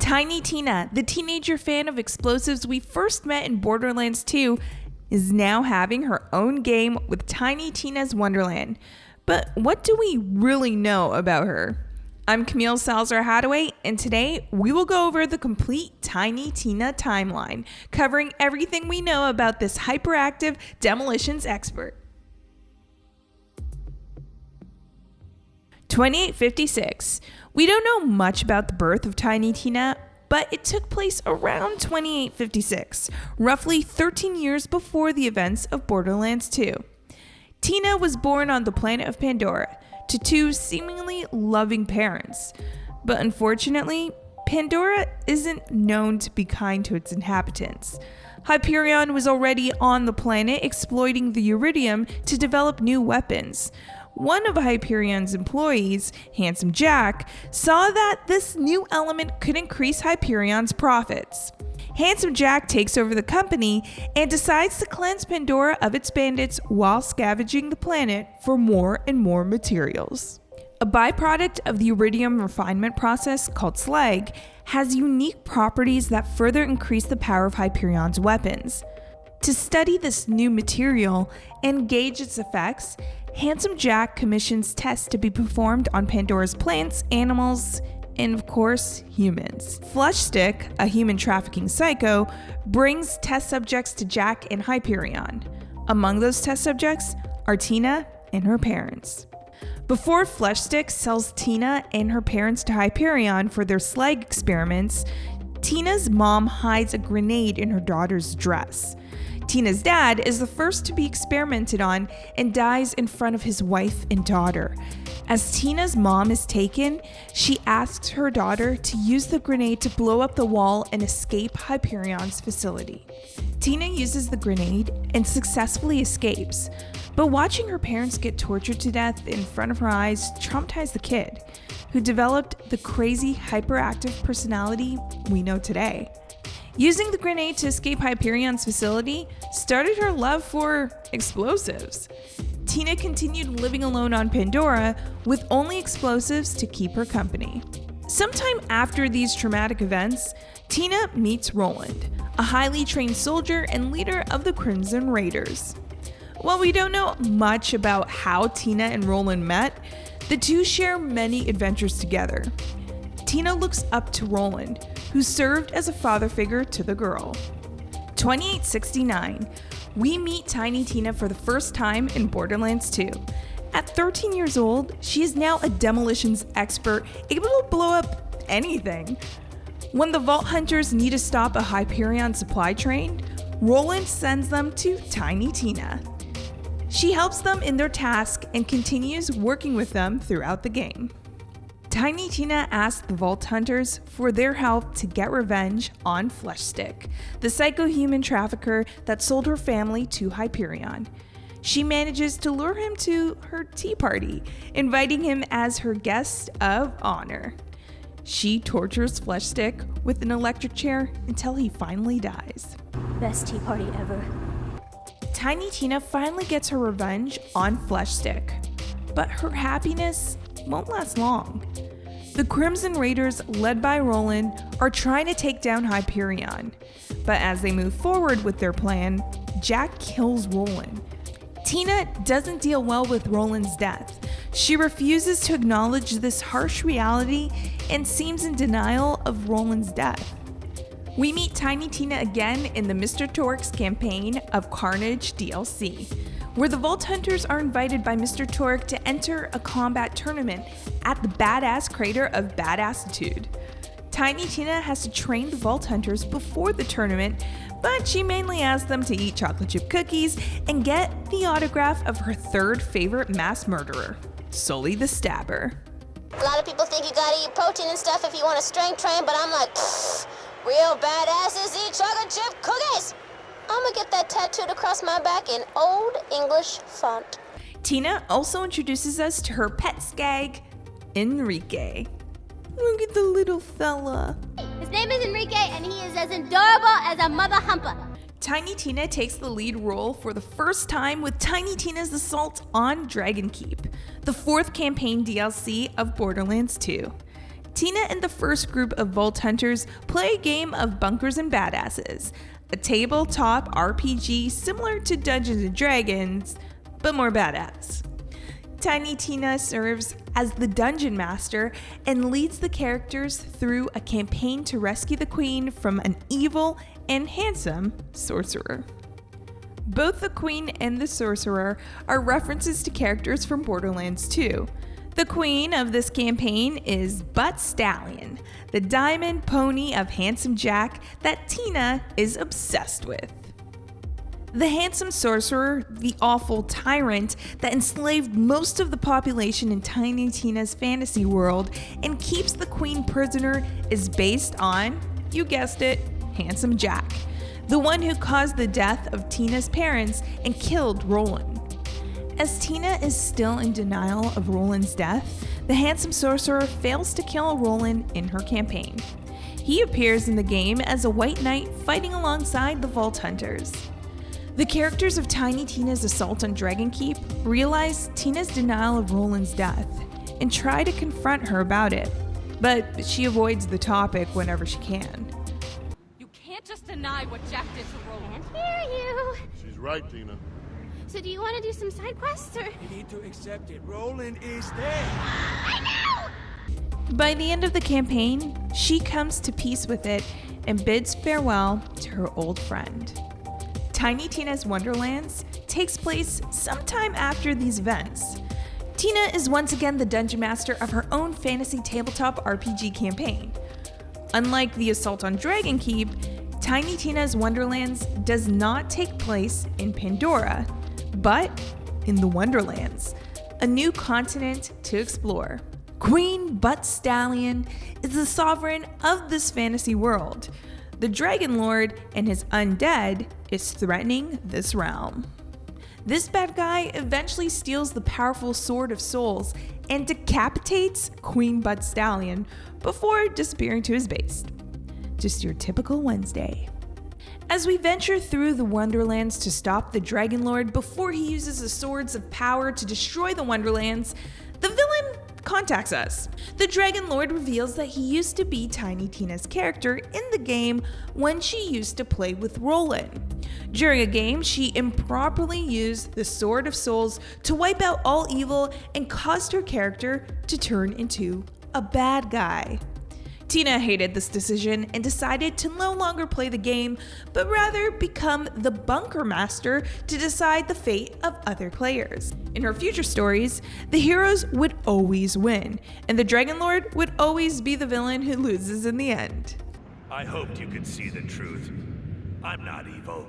Tiny Tina, the teenager fan of explosives we first met in Borderlands 2, is now having her own game with Tiny Tina's Wonderland. But what do we really know about her? I'm Camille Salazar-Hadaway, and today we will go over the complete Tiny Tina timeline, covering everything we know about this hyperactive demolitions expert. 2856. We don't know much about the birth of Tiny Tina, but it took place around 2856, roughly 13 years before the events of Borderlands 2. Tina was born on the planet of Pandora to two seemingly loving parents, but unfortunately, Pandora isn't known to be kind to its inhabitants. Hyperion was already on the planet exploiting the Iridium to develop new weapons. One of Hyperion's employees, Handsome Jack, saw that this new element could increase Hyperion's profits. Handsome Jack takes over the company and decides to cleanse Pandora of its bandits while scavenging the planet for more and more materials. A byproduct of the Iridium refinement process called slag has unique properties that further increase the power of Hyperion's weapons. To study this new material and gauge its effects, Handsome Jack commissions tests to be performed on Pandora's plants, animals, and of course, humans. Flushstick, a human trafficking psycho, brings test subjects to Jack and Hyperion. Among those test subjects are Tina and her parents. Before Flushstick sells Tina and her parents to Hyperion for their slag experiments, Tina's mom hides a grenade in her daughter's dress. Tina's dad is the first to be experimented on and dies in front of his wife and daughter. As Tina's mom is taken, she asks her daughter to use the grenade to blow up the wall and escape Hyperion's facility. Tina uses the grenade and successfully escapes, but watching her parents get tortured to death in front of her eyes traumatized the kid, who developed the crazy hyperactive personality we know today. Using the grenade to escape Hyperion's facility started her love for explosives. Tina continued living alone on Pandora with only explosives to keep her company. Sometime after these traumatic events, Tina meets Roland, a highly trained soldier and leader of the Crimson Raiders. While we don't know much about how Tina and Roland met, the two share many adventures together. Tina looks up to Roland, who served as a father figure to the girl. 2869. We meet Tiny Tina for the first time in Borderlands 2. At 13 years old, she is now a demolitions expert, able to blow up anything. When the Vault Hunters need to stop a Hyperion supply train, Roland sends them to Tiny Tina. She helps them in their task and continues working with them throughout the game. Tiny Tina asks the Vault Hunters for their help to get revenge on Flushstick, the psycho-human trafficker that sold her family to Hyperion. She manages to lure him to her tea party, inviting him as her guest of honor. She tortures Flushstick with an electric chair until he finally dies. Best tea party ever. Tiny Tina finally gets her revenge on Flushstick, but her happiness won't last long. The Crimson Raiders, led by Roland, are trying to take down Hyperion, but as they move forward with their plan, Jack kills Roland. Tina doesn't deal well with Roland's death. She refuses to acknowledge this harsh reality and seems in denial of Roland's death. We meet Tiny Tina again in the Mr. Torx campaign of Carnage DLC, where the Vault Hunters are invited by Mr. Torque to enter a combat tournament at the Badass Crater of Badassitude. Tiny Tina has to train the Vault Hunters before the tournament, but she mainly asks them to eat chocolate chip cookies and get the autograph of her third favorite mass murderer, Sully the Stabber. A lot of people think you gotta eat protein and stuff if you want to strength train, but I'm like, real badasses eat chocolate chip cookies! I'm gonna get that tattooed across my back in Old English font. Tina also introduces us to her pet skag, Enrique. Look at the little fella. His name is Enrique, and he is as adorable as a mother humper. Tiny Tina takes the lead role for the first time with Tiny Tina's assault on Dragon Keep, the fourth campaign DLC of Borderlands 2. Tina and the first group of Vault Hunters play a game of Bunkers and Badasses, a tabletop RPG similar to Dungeons & Dragons, but more badass. Tiny Tina serves as the Dungeon Master and leads the characters through a campaign to rescue the Queen from an evil and handsome sorcerer. Both the Queen and the Sorcerer are references to characters from Borderlands 2. The Queen of this campaign is Butt Stallion, the diamond pony of Handsome Jack that Tina is obsessed with. The handsome sorcerer, the awful tyrant that enslaved most of the population in Tiny Tina's fantasy world and keeps the Queen prisoner, is based on, you guessed it, Handsome Jack, the one who caused the death of Tina's parents and killed Roland. As Tina is still in denial of Roland's death, the handsome sorcerer fails to kill Roland in her campaign. He appears in the game as a white knight fighting alongside the Vault Hunters. The characters of Tiny Tina's assault on Dragonkeep realize Tina's denial of Roland's death and try to confront her about it, but she avoids the topic whenever she can. You can't just deny what Jack did to Roland. Can't hear you. She's right, Tina. So do you want to do some side quests, or? You need to accept it. Roland is dead. I know! By the end of the campaign, she comes to peace with it and bids farewell to her old friend. Tiny Tina's Wonderlands takes place sometime after these events. Tina is once again the dungeon master of her own fantasy tabletop RPG campaign. Unlike the assault on Dragonkeep, Tiny Tina's Wonderlands does not take place in Pandora, but in the Wonderlands, a new continent to explore. Queen Butt Stallion is the sovereign of this fantasy world. The Dragon Lord and his undead is threatening this realm. This bad guy eventually steals the powerful Sword of Souls and decapitates Queen Butt Stallion before disappearing to his base. Just your typical Wednesday. As we venture through the Wonderlands to stop the Dragon Lord before he uses the Swords of Power to destroy the Wonderlands, the villain contacts us. The Dragon Lord reveals that he used to be Tiny Tina's character in the game when she used to play with Roland. During a game, she improperly used the Sword of Souls to wipe out all evil and caused her character to turn into a bad guy. Tina hated this decision and decided to no longer play the game, but rather become the Bunker Master to decide the fate of other players. In her future stories, the heroes would always win, and the Dragon Lord would always be the villain who loses in the end. I hoped you could see the truth. I'm not evil.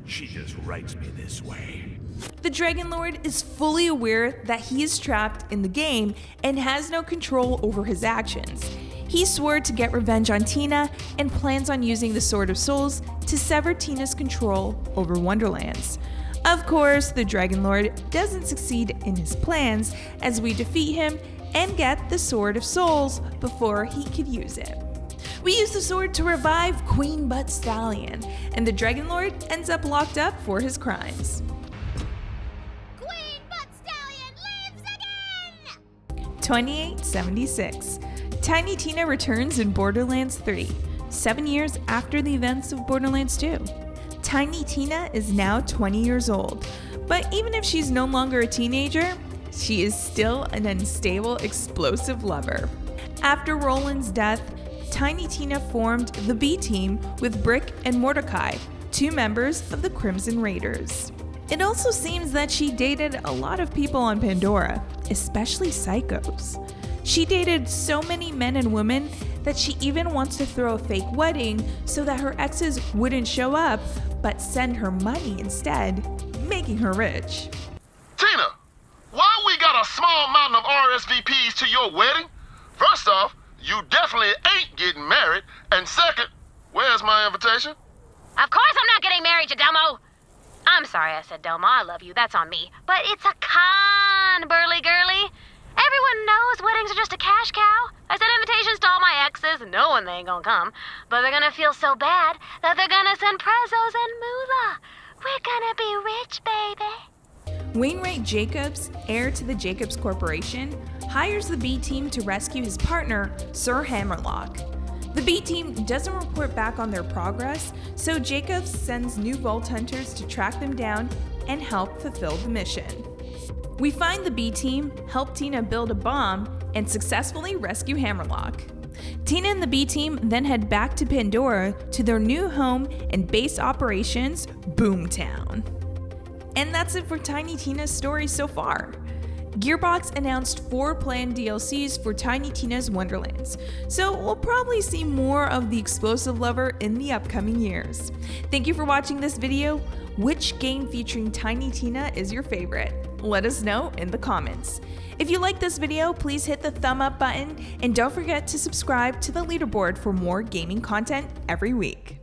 She just writes me this way. The Dragon Lord is fully aware that he is trapped in the game and has no control over his actions. He swore to get revenge on Tina and plans on using the Sword of Souls to sever Tina's control over Wonderlands. Of course, the Dragon Lord doesn't succeed in his plans as we defeat him and get the Sword of Souls before he could use it. We use the sword to revive Queen Butt Stallion, and the Dragon Lord ends up locked up for his crimes. Queen Butt Stallion lives again! 2876. Tiny Tina returns in Borderlands 3, 7 years after the events of Borderlands 2. Tiny Tina is now 20 years old, but even if she's no longer a teenager, she is still an unstable, explosive lover. After Roland's death, Tiny Tina formed the B Team with Brick and Mordecai, 2 members of the Crimson Raiders. It also seems that she dated a lot of people on Pandora, especially psychos. She dated so many men and women that she even wants to throw a fake wedding so that her exes wouldn't show up, but send her money instead, making her rich. Tina, why we got a small mountain of RSVPs to your wedding? First off, you definitely ain't getting married. And second, where's my invitation? Of course I'm not getting married, you dumbo! I'm sorry I said Domo, I love you, that's on me. But it's a con, burly girly. Everyone knows weddings are just a cash cow. I sent invitations to all my exes, knowing they ain't gonna come. But they're gonna feel so bad that they're gonna send prezos and moolah. We're gonna be rich, baby. Wainwright Jacobs, heir to the Jacobs Corporation, hires the B-Team to rescue his partner, Sir Hammerlock. The B-Team doesn't report back on their progress, so Jacob sends new Vault Hunters to track them down and help fulfill the mission. We find the B-Team, help Tina build a bomb, and successfully rescue Hammerlock. Tina and the B-Team then head back to Pandora to their new home and base operations, Boomtown. And that's it for Tiny Tina's story so far. Gearbox announced 4 planned DLCs for Tiny Tina's Wonderlands, so we'll probably see more of the explosive lover in the upcoming years. Thank you for watching this video. Which game featuring Tiny Tina is your favorite? Let us know in the comments. If you like this video, please hit the thumb up button and don't forget to subscribe to the Leaderboard for more gaming content every week.